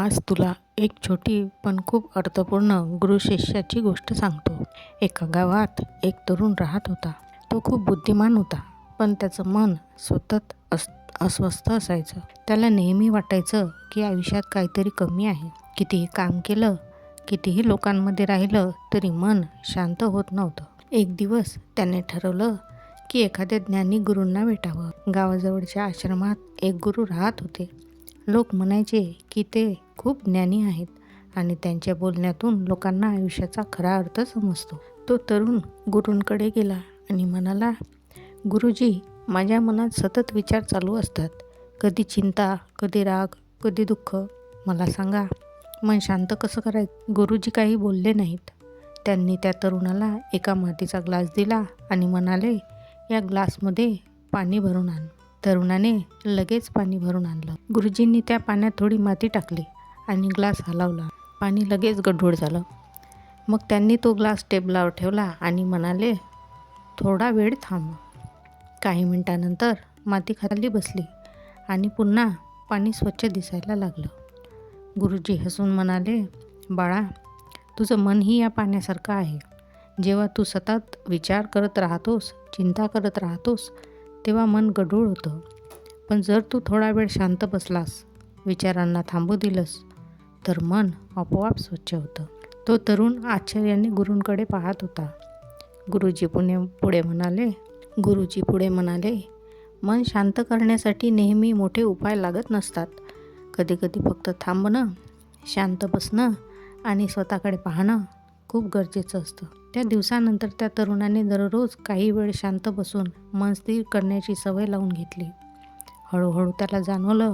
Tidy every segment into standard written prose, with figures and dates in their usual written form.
आज तुला एक छोटी पण खूप अर्थपूर्ण गुरु शिष्याची गोष्ट सांगतो. एका गावात एक तरुण राहत होता. तो खूप बुद्धिमान होता, पण त्याचं मन सतत अस्वस्थ असायचं. त्याला नेहमी वाटायचं की आयुष्यात काहीतरी कमी आहे. कितीही काम केलं, कितीही लोकांमध्ये राहिलं तरी मन शांत होत नव्हतं. एक दिवस त्याने ठरवलं की एखाद्या ज्ञानी गुरूंना भेटावं. गावाजवळच्या आश्रमात एक गुरु राहत होते. लोक म्हणायचे की ते खूप ज्ञानी आहेत आणि त्यांच्या बोलण्यातून लोकांना आयुष्याचा खरा अर्थ समजतो. तो तरुण गुरूंकडे गेला आणि म्हणाला, गुरुजी, माझ्या मनात सतत विचार चालू असतात. कधी चिंता, कधी राग, कधी दुःख. मला सांगा, मन शांत कसं करायचं? गुरुजी काही बोलले नाहीत. त्यांनी त्या तरुणाला एका मातीचा ग्लास दिला आणि म्हणाले, या ग्लासमध्ये पाणी भरून आण. तरुणाने लगेच पाणी भरून आणलं. गुरुजींनी त्या पाण्यात थोडी माती टाकली आणि ग्लास हलवला. पाणी लगेच गढूळ झालं. मग त्यांनी तो ग्लास टेबलावर ठेवला आणि म्हणाले, थोडा वेळ थांब. काही मिनिटांनंतर माती खाली बसली आणि पुन्हा पाणी स्वच्छ दिसायला लागलं. गुरुजी हसून म्हणाले, बाळा, तुझं मनही या पाण्यासारखं आहे. जेव्हा तू सतत विचार करत राहतोस, चिंता करत राहतोस, तेव्हा मन गढूळ होतं. पण जर तू थोडा वेळ शांत बसलास, विचारांना थांबू दिलंस, तर मन आपोआप स्वच्छ होतं. तो तरुण आश्चर्याने गुरूंकडे पाहत होता. गुरुजी पुढे म्हणाले, मन शांत करण्यासाठी नेहमी मोठे उपाय लागत नसतात. कधीकधी फक्त थांबणं, शांत बसणं आणि स्वतःकडे पाहणं खूप गरजेचं असतं. त्या दिवसानंतर त्या तरुणाने दररोज काही वेळ शांत बसून मन स्थिर करण्याची सवय लावून घेतली. हळूहळू त्याला जाणवलं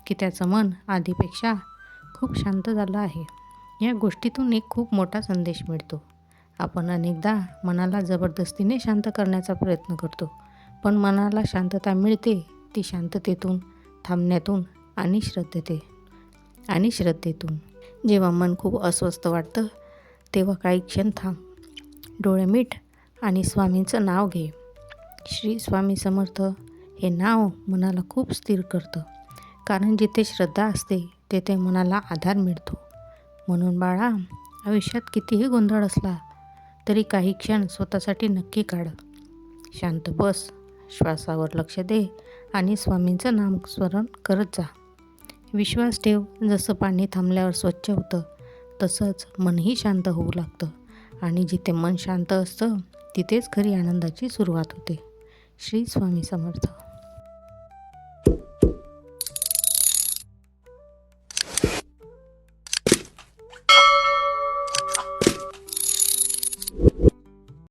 की त्याचं मन आधीपेक्षा खूप शांत झालं आहे. या गोष्टीतून एक खूप मोठा संदेश मिळतो. आपण अनेकदा मनाला जबरदस्तीने शांत करण्याचा प्रयत्न करतो, पण मनाला शांतता मिळते ती शांततेतून, थांबण्यातून आणि श्रद्धेतून. जेव्हा मन खूप अस्वस्थ वाटतं, तेव्हा काही क्षण थांब, डोळे मिट आणि स्वामींचं नाव घे. श्री स्वामी समर्थ हे नाव मनाला खूप स्थिर करतं, कारण जिथे श्रद्धा असते तेथे मनाला आधार मिळतो. म्हणून बाळा, आयुष्यात कितीही गोंधळ असला तरी काही क्षण स्वतःसाठी नक्की काढ. शांत बस, श्वासावर लक्ष दे आणि स्वामींचं नामस्मरण करत जा. विश्वास ठेव, जसं पाणी थांबल्यावर स्वच्छ होतं, तसंच मनही शांत होऊ लागतं आणि जिथे मन शांत असतं तिथेच खरी आनंदाची सुरुवात होते. श्री स्वामी समर्थ.